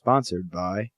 sponsored by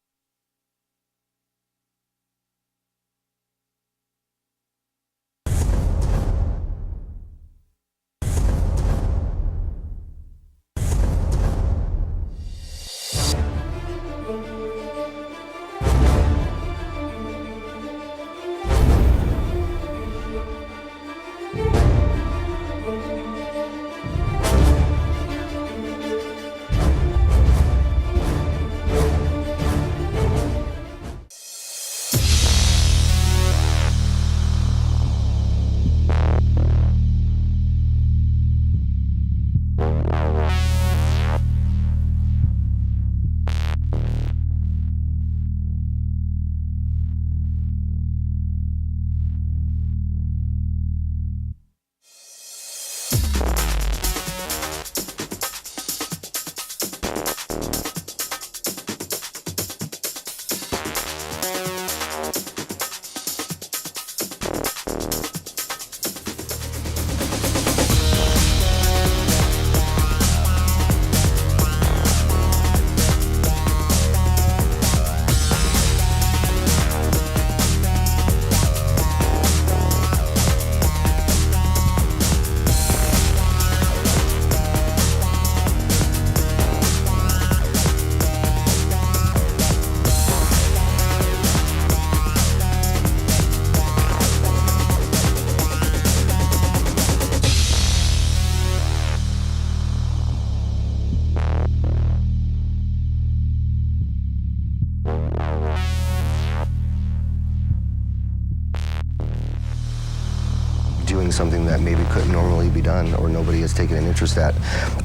doing something that maybe couldn't normally be done or nobody has taken an interest at.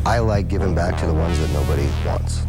I like giving back to the ones that nobody wants.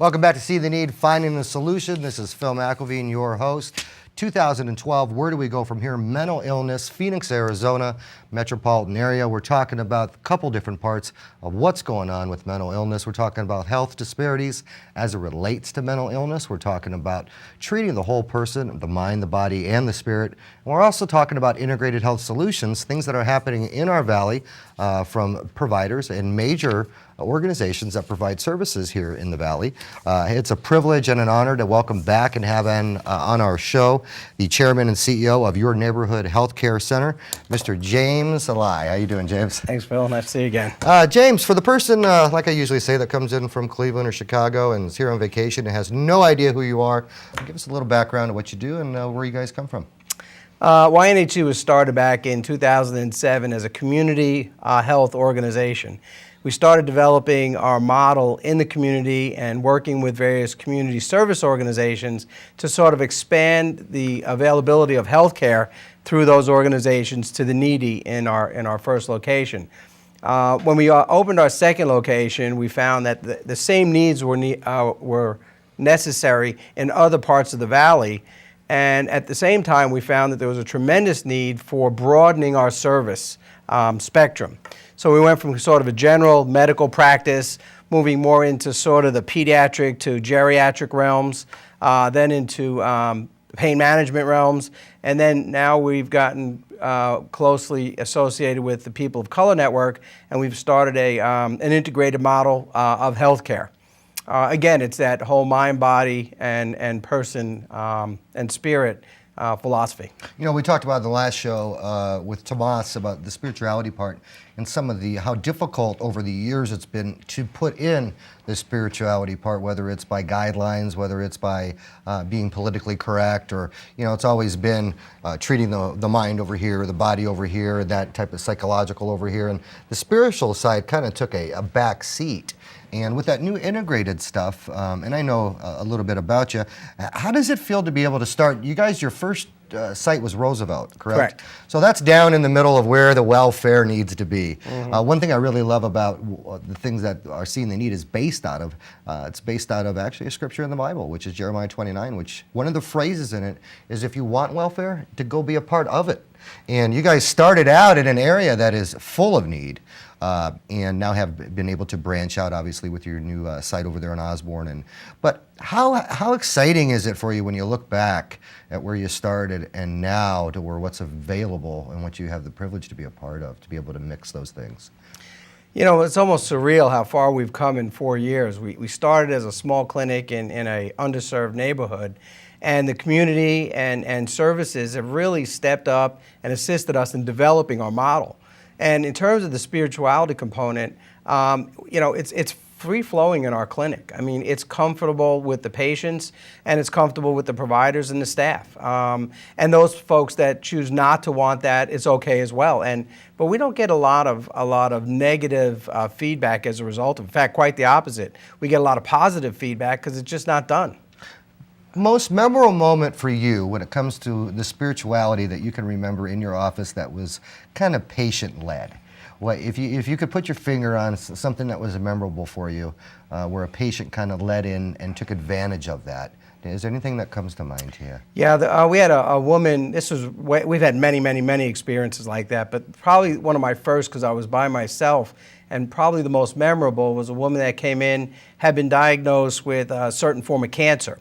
Welcome back to See the Need, Finding the Solution. This is Phil McIlveen, your host. 2012, where do we go from here? Mental illness, Phoenix, Arizona, metropolitan area. We're talking about a couple different parts of what's going on with mental illness. We're talking about health disparities as it relates to mental illness. We're talking about treating the whole person, the mind, the body, and the spirit. And we're also talking about integrated health solutions, things that are happening in our valley from providers and major organizations that provide services here in the Valley. It's a privilege and an honor to welcome back and have on our show the chairman and CEO of Your Neighborhood Healthcare Center, Mr. James Alai. How you doing, James? Thanks, Phil. Nice to see you again. James, for the person, like I usually say, that comes in from Cleveland or Chicago and is here on vacation and has no idea who you are, give us a little background of what you do and where you guys come from. YNHC was started back in 2007 as a community health organization. We started developing our model in the community and working with various community service organizations to sort of expand the availability of health care through those organizations to the needy in our first location. When we opened our second location, we found that the same needs were necessary in other parts of the valley. And at the same time, we found that there was a tremendous need for broadening our service spectrum. So we went from sort of a general medical practice, moving more into sort of the pediatric to geriatric realms, then into pain management realms, and then now we've gotten closely associated with the People of Color Network, and we've started an integrated model of healthcare. Again, it's that whole mind, body, and person and spirit philosophy. You know, we talked about in the last show with Tomas about the spirituality part and some of how difficult over the years it's been to put in the spirituality part, whether it's by guidelines, whether it's by being politically correct, or, you know, it's always been treating the mind over here, the body over here, that type of psychological over here, and the spiritual side kind of took a back seat. And with that new integrated stuff, and I know a little bit about you, how does it feel to be able to start, you guys, your first site was Roosevelt, correct? Correct. So that's down in the middle of where the welfare needs to be. One thing I really love about the things that are Seeing the Need is based out of, it's based out of actually a scripture in the Bible, which is Jeremiah 29, which one of the phrases in it is, if you want welfare, to go be a part of it. And you guys started out in an area that is full of need. And now have been able to branch out, obviously, with your new site over there in Osborne. But how exciting is it for you when you look back at where you started and now to where what's available and what you have the privilege to be a part of, to be able to mix those things? You know, it's almost surreal how far we've come in 4 years. We started as a small clinic in an underserved neighborhood, and the community and services have really stepped up and assisted us in developing our model. And in terms of the spirituality component, you know, it's free-flowing in our clinic. I mean, it's comfortable with the patients, and it's comfortable with the providers and the staff. And those folks that choose not to want that, it's okay as well. But we don't get a lot of negative feedback as a result. In fact, quite the opposite. We get a lot of positive feedback because it's just not done. Most memorable moment for you when it comes to the spirituality that you can remember in your office that was kind of patient-led? What, if you could put your finger on something that was memorable for you, where a patient kind of led in and took advantage of that, is there anything that comes to mind to you? Yeah, we had a woman. We've had many experiences like that, but probably one of my first, because I was by myself, and probably the most memorable was a woman that came in, had been diagnosed with a certain form of cancer.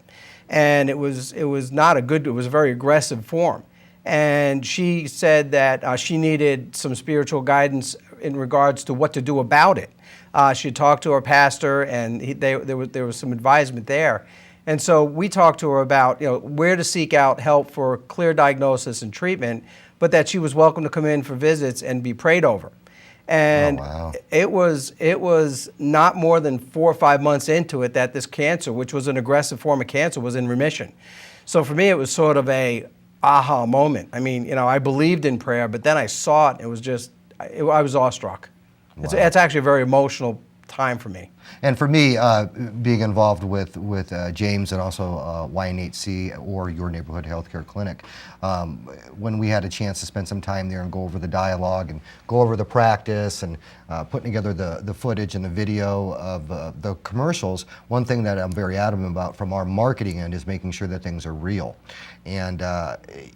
And it was not a good, it was a very aggressive form. And she said that she needed some spiritual guidance in regards to what to do about it. She talked to her pastor, and there was some advisement there. And so we talked to her about, you know, where to seek out help for clear diagnosis and treatment, but that she was welcome to come in for visits and be prayed over. And it was not more than 4 or 5 months into it that this cancer, which was an aggressive form of cancer, was in remission. So for me, it was sort of a aha moment. I mean, you know, I believed in prayer, but then I saw it. It was just, I was awestruck. Wow. It's actually a very emotional time for me. And for me, being involved with James and also YNHC or Your Neighborhood Healthcare Clinic, when we had a chance to spend some time there and go over the dialogue and go over the practice and putting together the footage and the video of the commercials, one thing that I'm very adamant about from our marketing end is making sure that things are real. And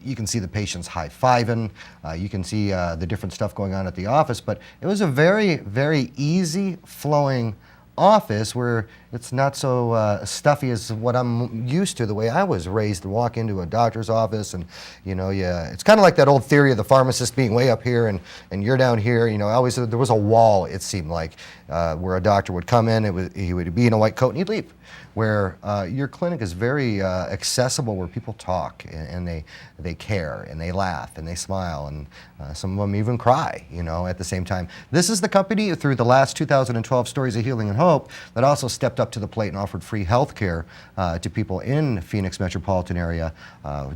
you can see the patients high-fiving, you can see the different stuff going on at the office, but it was a very easy flowing office where it's not so stuffy as what I'm used to, the way I was raised to walk into a doctor's office. And you know, it's kind of like that old theory of the pharmacist being way up here and you're down here. You know, always there was a wall, it seemed like, where a doctor would come in, he would be in a white coat and he'd leave. Where your clinic is very accessible, where people talk and they care and they laugh and they smile, and some of them even cry, you know, at the same time. This is the company, through the last 2012 Stories of Healing and Hope, that also stepped up to the plate and offered free health care to people in Phoenix metropolitan area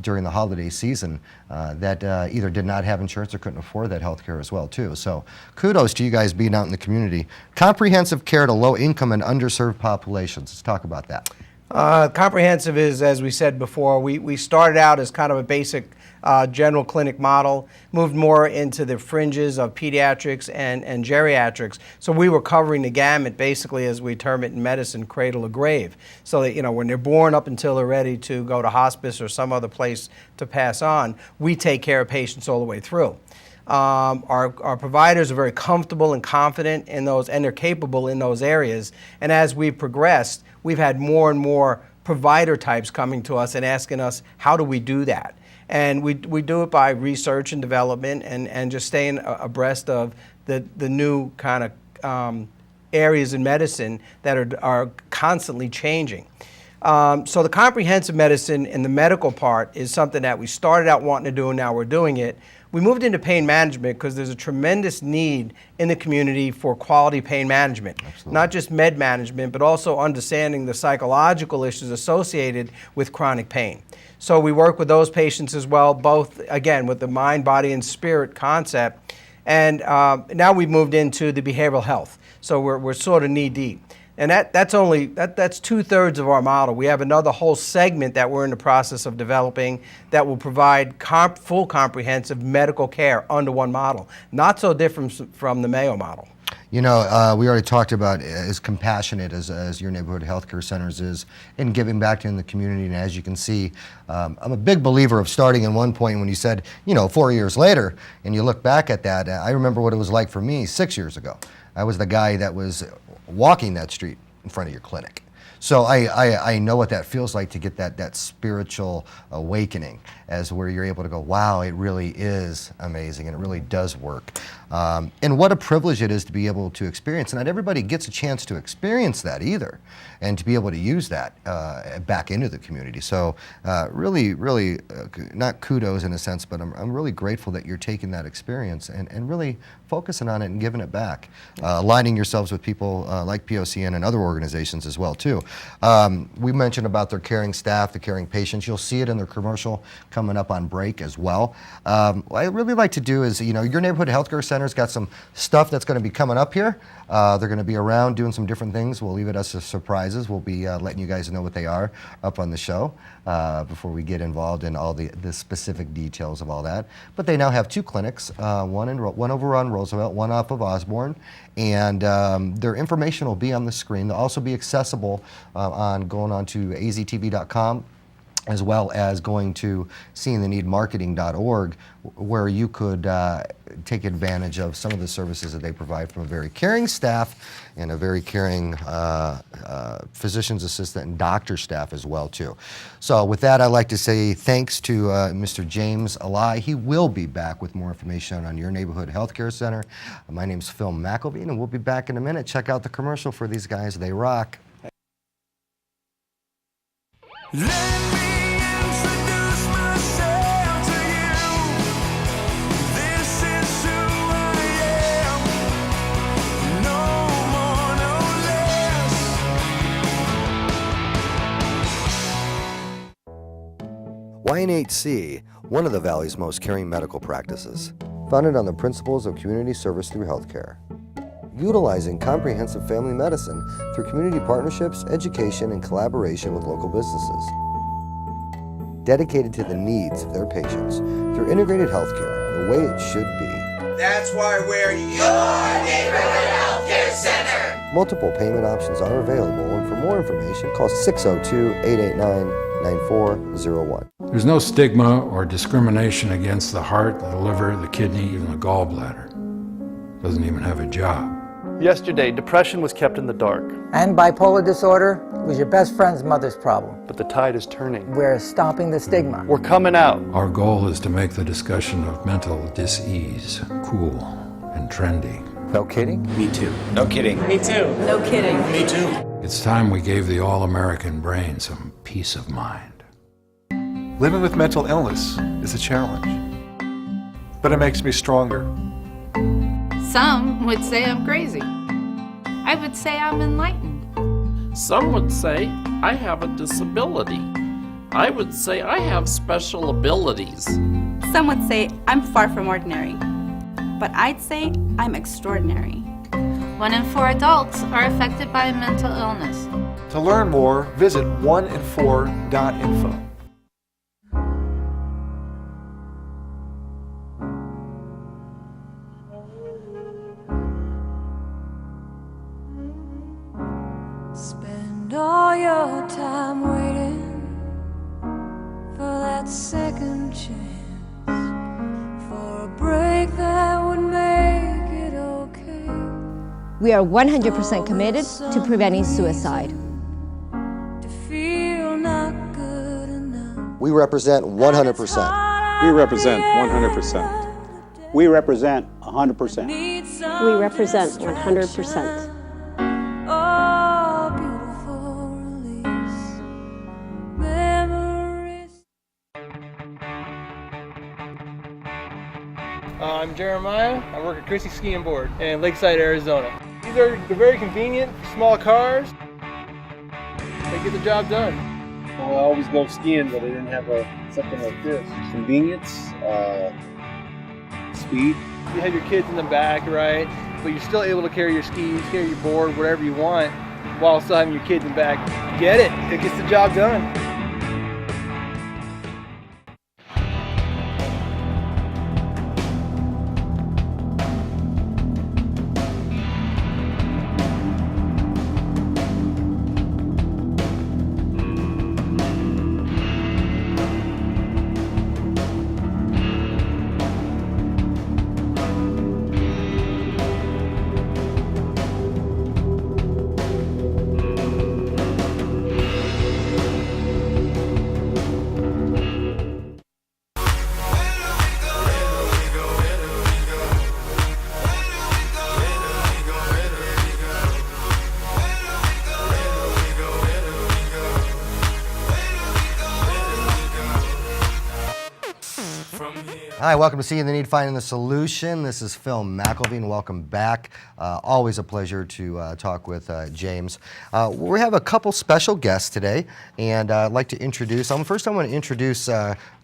during the holiday season that either did not have insurance or couldn't afford that health care as well, too. So kudos to you guys being out in the community. Comprehensive care to low-income and underserved populations. Let's talk about that. Comprehensive is, as we said before, we started out as kind of a basic general clinic model, moved more into the fringes of pediatrics and geriatrics. So we were covering the gamut, basically, as we term it in medicine, cradle to grave. So that, you know, when they're born up until they're ready to go to hospice or some other place to pass on, we take care of patients all the way through. Our providers are very comfortable and confident in those, and they're capable in those areas. And as we've progressed, we've had more and more provider types coming to us and asking us, how do we do that? And we do it by research and development and just staying abreast of the new kind of areas in medicine that are constantly changing. So the comprehensive medicine and the medical part is something that we started out wanting to do, and now we're doing it. We moved into pain management because there's a tremendous need in the community for quality pain management. Absolutely. Not just med management, but also understanding the psychological issues associated with chronic pain. So we work with those patients as well, both, again, with the mind, body, and spirit concept. And now we've moved into the behavioral health. So we're sort of knee deep. And that's 2/3 of our model. We have another whole segment that we're in the process of developing that will provide full comprehensive medical care under one model. Not so different from the Mayo model. You know, we already talked about as compassionate as your neighborhood healthcare centers is in giving back to the community. And as you can see, I'm a big believer of starting in one point. When you said, 4 years later, and you look back at that, I remember what it was like for me 6 years ago. I was the guy that was walking that street in front of your clinic. So I know what that feels like to get that spiritual awakening as where you're able to go, wow, it really is amazing and it really does work. And what a privilege it is to be able to experience. And not everybody gets a chance to experience that either, and to be able to use that back into the community. So really, not kudos in a sense, but I'm really grateful that you're taking that experience and really focusing on it and giving it back, aligning yourselves with people like POCN and other organizations as well too. We mentioned about their caring staff, the caring patients. You'll see it in their commercial coming up on break as well. What I really like to do is, your neighborhood healthcare center's got some stuff that's going to be coming up here. They're going to be around doing some different things. We'll leave it as surprises. We'll be letting you guys know what they are up on the show before we get involved in all the specific details of all that. But they now have 2 clinics, one over on Roosevelt, one off of Osborne, and their information will be on the screen. They'll also be accessible going on to aztv.com, as well as going to seeingtheneedmarketing.org, where you could take advantage of some of the services that they provide from a very caring staff and a very caring physician's assistant and doctor staff as well too. So with that, I'd like to say thanks to Mr. James Alai. He will be back with more information on your neighborhood healthcare center. My name's Phil McIlveen, and we'll be back in a minute. Check out the commercial for these guys. They rock. Let me introduce myself to you. This is who I am. No more, no less. YNHC, one of the Valley's most caring medical practices, founded on the principles of community service through healthcare. Utilizing comprehensive family medicine through community partnerships, education, and collaboration with local businesses. Dedicated to the needs of their patients through integrated healthcare, the way it should be. That's why we're your neighborhood healthcare center. Multiple payment options are available, and for more information, call 602-889-9401. There's no stigma or discrimination against the heart, the liver, the kidney, even the gallbladder. Doesn't even have a job. Yesterday, depression was kept in the dark. And bipolar disorder was your best friend's mother's problem. But the tide is turning. We're stopping the stigma. We're coming out. Our goal is to make the discussion of mental dis-ease cool and trendy. No kidding? Me too. No kidding. Me too. No kidding. Me too. It's time we gave the all-American brain some peace of mind. Living with mental illness is a challenge, but it makes me stronger. Some would say I'm crazy. I would say I'm enlightened. Some would say I have a disability. I would say I have special abilities. Some would say I'm far from ordinary. But I'd say I'm extraordinary. 1 in 4 adults are affected by a mental illness. To learn more, visit oneinfor.info. Spend all your time waiting for that second chance, for a break that would make it okay. We are 100% committed to preventing suicide. To feel not good enough. We represent 100%. We represent 100%. We represent 100%. We represent 100%. I'm Jeremiah. I work at Christie Ski and Board in Lakeside, Arizona. They're very convenient, small cars. They get the job done. Well, I always loved skiing, but I didn't have something like this. Convenience, speed. You have your kids in the back, right? But you're still able to carry your skis, carry your board, whatever you want. while still having your kids in back. Get it. It gets the job done. Hi, welcome to Seeing the Need, Finding the Solution. This is Phil McIlveen. Welcome back. Always a pleasure to talk with James. We have a couple special guests today, and I'd like to introduce them. First, I want to introduce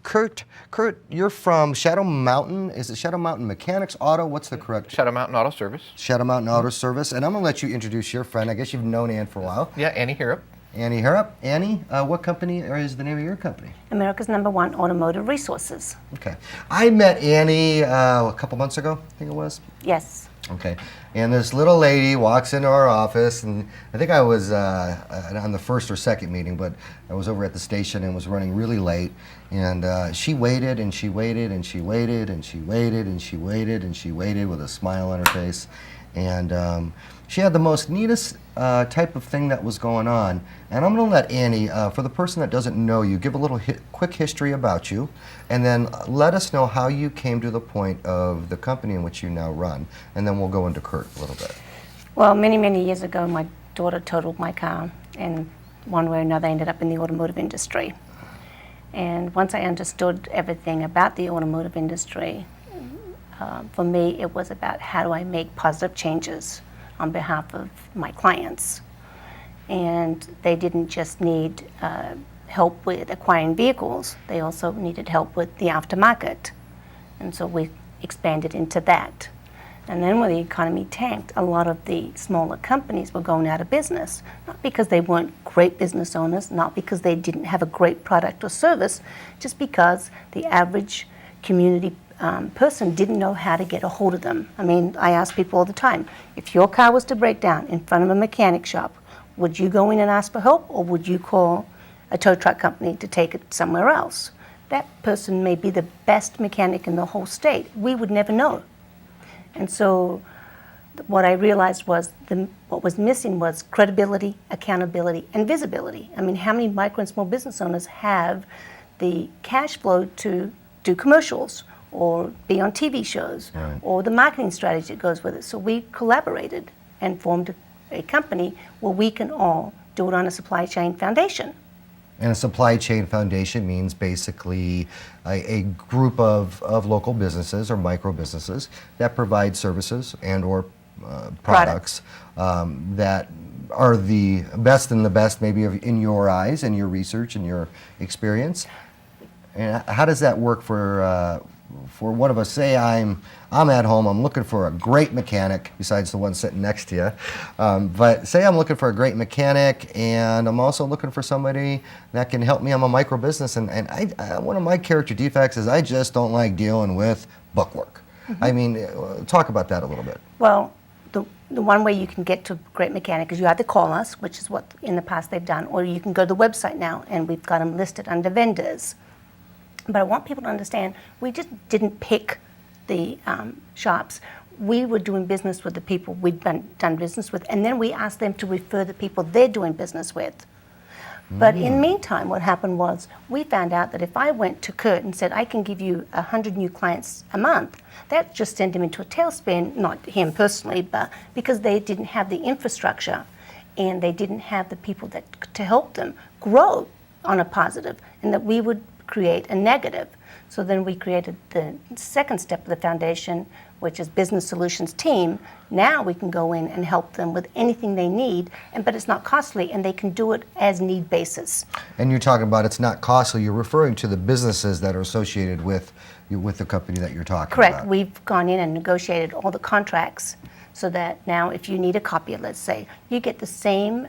Curt. Curt, you're from Shadow Mountain. Is it Shadow Mountain Mechanics Auto? What's the correct? Shadow Mountain Auto Service. Shadow Mountain Auto Service. And I'm going to let you introduce your friend. I guess you've known Ann for a while. Yeah, Annie Heerup. Annie Heerup. Annie, what company, or is the name of your company? America's #1 Automotive Resources. Okay. I met Annie a couple months ago, I think it was. Yes. Okay. And this little lady walks into our office, and I think I was on the first or second meeting, but I was over at the station and was running really late. And she waited, and she waited, and she waited, and she waited, and she waited, and she waited with a smile on her face. And she had the most neatest type of thing that was going on. And I'm going to let Annie, for the person that doesn't know you, give a little quick history about you, and then let us know how you came to the point of the company in which you now run. And then we'll go into Curt a little bit. Well, many, many years ago, my daughter totaled my car, and one way or another, I ended up in the automotive industry. And once I understood everything about the automotive industry, for me, it was about how do I make positive changes on behalf of my clients. And they didn't just need help with acquiring vehicles, they also needed help with the aftermarket. And so we expanded into that. And then when the economy tanked, a lot of the smaller companies were going out of business, not because they weren't great business owners, not because they didn't have a great product or service, just because the average community person didn't know how to get a hold of them. I mean, I ask people all the time, if your car was to break down in front of a mechanic shop, would you go in and ask for help, or would you call a tow truck company to take it somewhere else? That person may be the best mechanic in the whole state. We would never know. And so what I realized was what was missing was credibility, accountability, and visibility. I mean, how many micro and small business owners have the cash flow to do commercials or be on TV shows, right, or the marketing strategy that goes with it? So we collaborated and formed a company where we can all do it on a supply chain foundation. And a supply chain foundation means basically a group of local businesses or micro businesses that provide services and or products that are the best and the best maybe in your eyes and your research and your experience. And how does that work for one of us? Say I'm at home, I'm looking for a great mechanic, besides the one sitting next to you. But say I'm looking for a great mechanic, and I'm also looking for somebody that can help me. I'm a micro business, and one of my character defects is I just don't like dealing with bookwork. Mm-hmm. I mean, talk about that a little bit. Well, the one way you can get to a great mechanic is you either call us, which is what in the past they've done, or you can go to the website now, and we've got them listed under vendors. But I want people to understand, we just didn't pick the shops. We were doing business with the people we'd done business with, and then we asked them to refer the people they're doing business with. But in the meantime, what happened was we found out that if I went to Curt and said, I can give you 100 new clients a month, that just sent him into a tailspin, not him personally, but because they didn't have the infrastructure and they didn't have the people to help them grow on a positive, and that we would create a negative. So then we created the second step of the foundation, which is Business Solutions Team. Now we can go in and help them with anything they need, but it's not costly, and they can do it as need basis. And you're talking about it's not costly. You're referring to the businesses that are associated with the company that you're talking about. Correct. We've gone in and negotiated all the contracts so that now if you need a copier, let's say, you get the same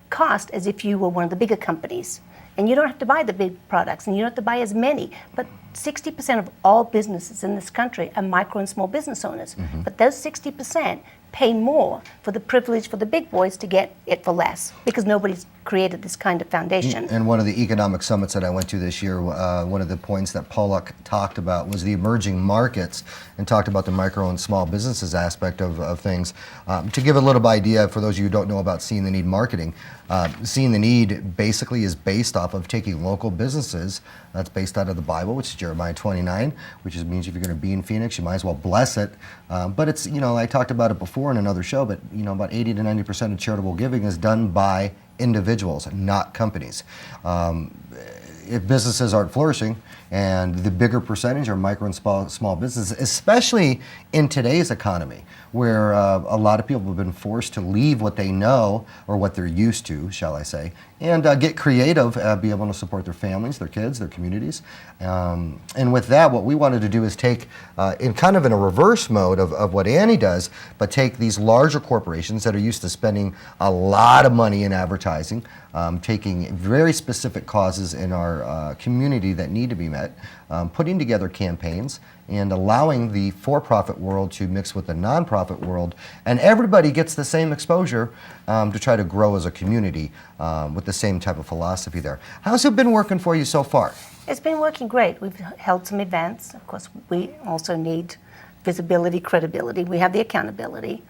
cost as if you were one of the bigger companies. And you don't have to buy the big products, and you don't have to buy as many. But 60% of all businesses in this country are micro and small business owners. But those 60% pay more for the privilege for the big boys to get it for less, because nobody's created this kind of foundation. And one of the economic summits that I went to this year, one of the points that Pollock talked about was the emerging markets, and talked about the micro and small businesses aspect of things. To give a little idea for those of you who don't know about Seeing the Need marketing, Seeing the Need basically is based off of taking local businesses. That's based out of the Bible, which is Jeremiah 29, which means if you're going to be in Phoenix, you might as well bless it. But it's, I talked about it before in another show, but about 80 to 90% of charitable giving is done by individuals, not companies. If businesses aren't flourishing, and the bigger percentage are micro and small businesses, especially in today's economy, where a lot of people have been forced to leave what they know, or what they're used to, shall I say, and get creative, be able to support their families, their kids, their communities. And with that, what we wanted to do is take, in kind of in a reverse mode of what Annie does, but take these larger corporations that are used to spending a lot of money in advertising, taking very specific causes in our community that need to be met, putting together campaigns, and allowing the for-profit world to mix with the nonprofit world, and everybody gets the same exposure to try to grow as a community with the same type of philosophy there. How's it been working for you so far? It's been working great. We've held some events. Of course, we also need visibility, credibility. We have the accountability.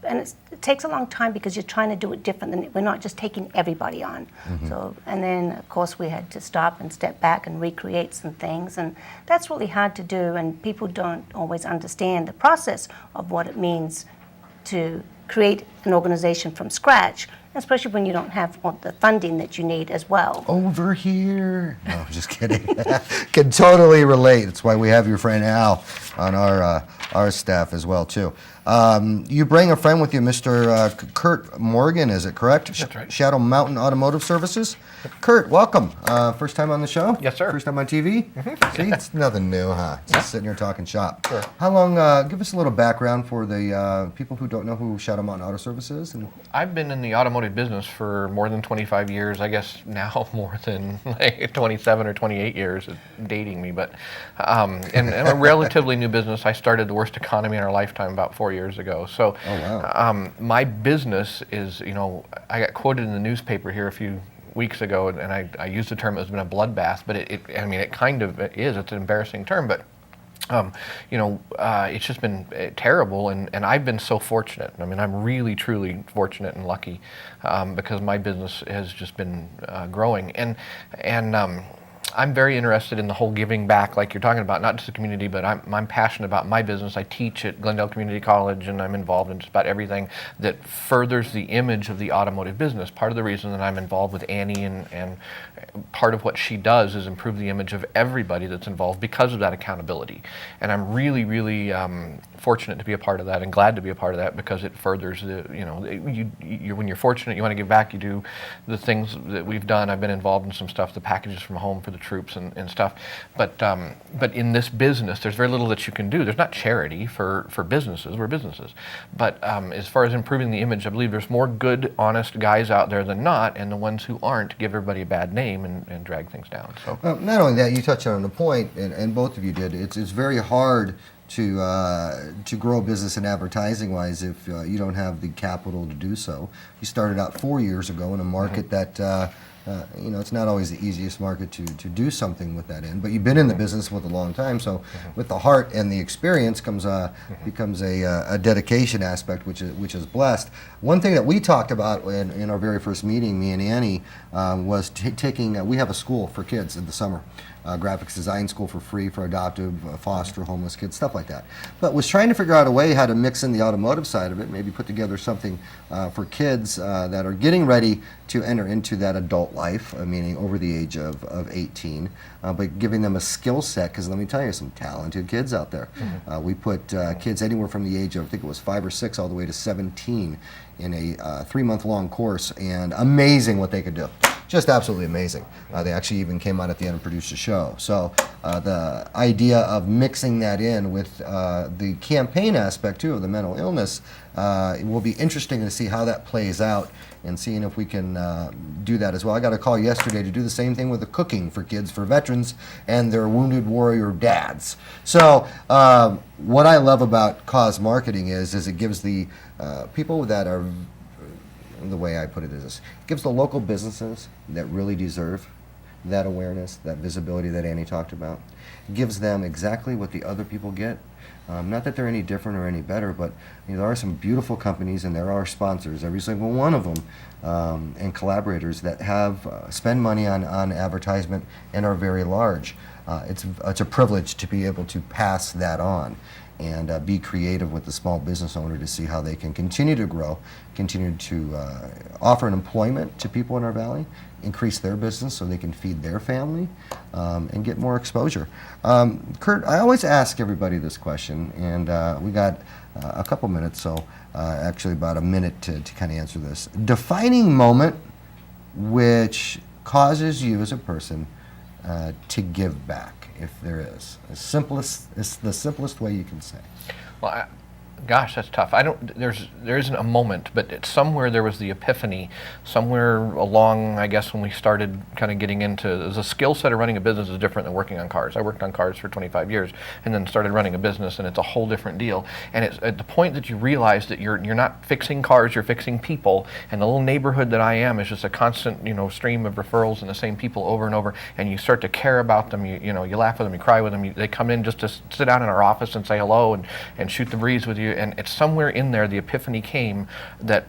And it takes a long time because you're trying to do it different. Than we're not just taking everybody on. So, and then of course we had to stop and step back and recreate some things, and that's really hard to do. And people don't always understand the process of what it means to create an organization from scratch, especially when you don't have all the funding that you need as well. Over here. No, just kidding. Can totally relate. That's why we have your friend Al on our staff as well too. You bring a friend with you, Mr. Curt Morgan, is it correct? That's right. Shadow Mountain Automotive Services. Curt, welcome. First time on the show? Yes, sir. First time on TV? See, it's nothing new, huh? Just sitting here talking shop. Sure. How long, give us a little background for the people who don't know who Shadow Mountain Auto Service is. I've been in the automotive business for more than 25 years. I guess now more than like 27 or 28 years. It's dating me, but and a relatively new business. I started the worst economy in our lifetime about 4 years ago. So my business is, I got quoted in the newspaper here a few weeks ago, and I used the term, it's been a bloodbath, but it kind of is. It's an embarrassing term, but it's just been terrible, and I've been so fortunate. I mean, I'm really, truly fortunate and lucky because my business has just been growing, and I'm very interested in the whole giving back, like you're talking about, not just the community, but I'm passionate about my business. I teach at Glendale Community College, and I'm involved in just about everything that furthers the image of the automotive business. Part of the reason that I'm involved with Annie and part of what she does is improve the image of everybody that's involved because of that accountability. And I'm really, really fortunate to be a part of that, and glad to be a part of that, because it furthers the, when you're fortunate, you want to give back, you do the things that we've done. I've been involved in some stuff, the packages from home for the troops and stuff. But in this business, there's very little that you can do. There's not charity for businesses. We're businesses. But as far as improving the image, I believe there's more good, honest guys out there than not, and the ones who aren't give everybody a bad name and drag things down. So not only that, you touched on the point, and both of you did. It's very hard to grow a business in advertising wise if you don't have the capital to do so. You started out 4 years ago in a market that it's not always the easiest market to do something with that in, but you've been in the business with a long time, so with the heart and the experience becomes a dedication aspect, which is blessed. One thing that we talked about in our very first meeting, me and Annie, was taking, we have a school for kids in the summer, graphics design school for free for adoptive, foster, homeless kids, stuff like that. But was trying to figure out a way how to mix in the automotive side of it, maybe put together something for kids that are getting ready to enter into that adult life, meaning over the age of 18, but giving them a skill set, because let me tell you, some talented kids out there. We put kids anywhere from the age of, I think it was 5 or 6 all the way to 17 in a 3-month long course, and amazing what they could do. just absolutely amazing. They actually even came out at the end and produced a show. So the idea of mixing that in with the campaign aspect too of the mental illness, it will be interesting to see how that plays out and seeing if we can do that as well. I got a call yesterday to do the same thing with the cooking for kids, for veterans and their wounded warrior dads. So what I love about cause marketing is it gives the people that are, the way I put it is this, it gives the local businesses that really deserve that awareness, that visibility that Annie talked about. It gives them exactly what the other people get. Not that they're any different or any better, but there are some beautiful companies and there are sponsors, every single one of them, and collaborators that have spend money on advertisement and are very large. It's a privilege to be able to pass that on and be creative with the small business owner to see how they can continue to grow, continue to offer an employment to people in our valley, increase their business so they can feed their family, and get more exposure. Curt, I always ask everybody this question, and we got a couple minutes, so actually about a minute to kind of answer this. Defining moment which causes you as a person to give back, if there is. It's the simplest way you can say. Well, gosh, that's tough. There isn't a moment, but somewhere there was the epiphany, somewhere along, I guess, when we started kind of getting into, the skill set of running a business is different than working on cars. I worked on cars for 25 years and then started running a business, and it's a whole different deal. And it's at the point that you realize that you're not fixing cars, you're fixing people, and the little neighborhood that I am is just a constant, stream of referrals and the same people over and over, and you start to care about them, you laugh with them, you cry with them, they come in just to sit down in our office and say hello and shoot the breeze with you. And it's somewhere in there the epiphany came that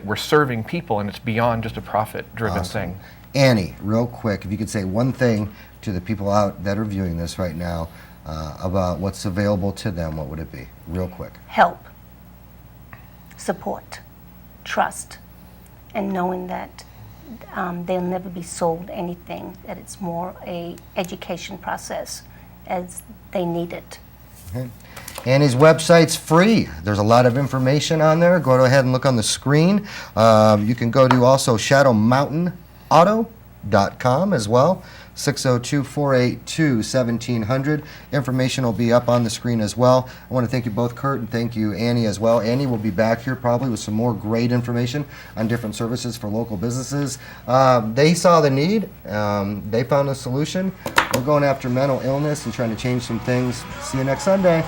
we're serving people, and it's beyond just a profit-driven thing. Annie, real quick, if you could say one thing to the people out that are viewing this right now about what's available to them, what would it be? Real quick. Help, support, trust, and knowing that they'll never be sold anything, that it's more a education process as they need it. Okay. Annie's website's free. There's a lot of information on there. Go ahead and look on the screen. You can go to also shadowmountainauto.com as well. 602-482-1700. Information will be up on the screen as well. I want to thank you both, Curt, and thank you, Annie, as well. Annie will be back here probably with some more great information on different services for local businesses. They saw the need. They found a solution. We're going after mental illness and trying to change some things. See you next Sunday.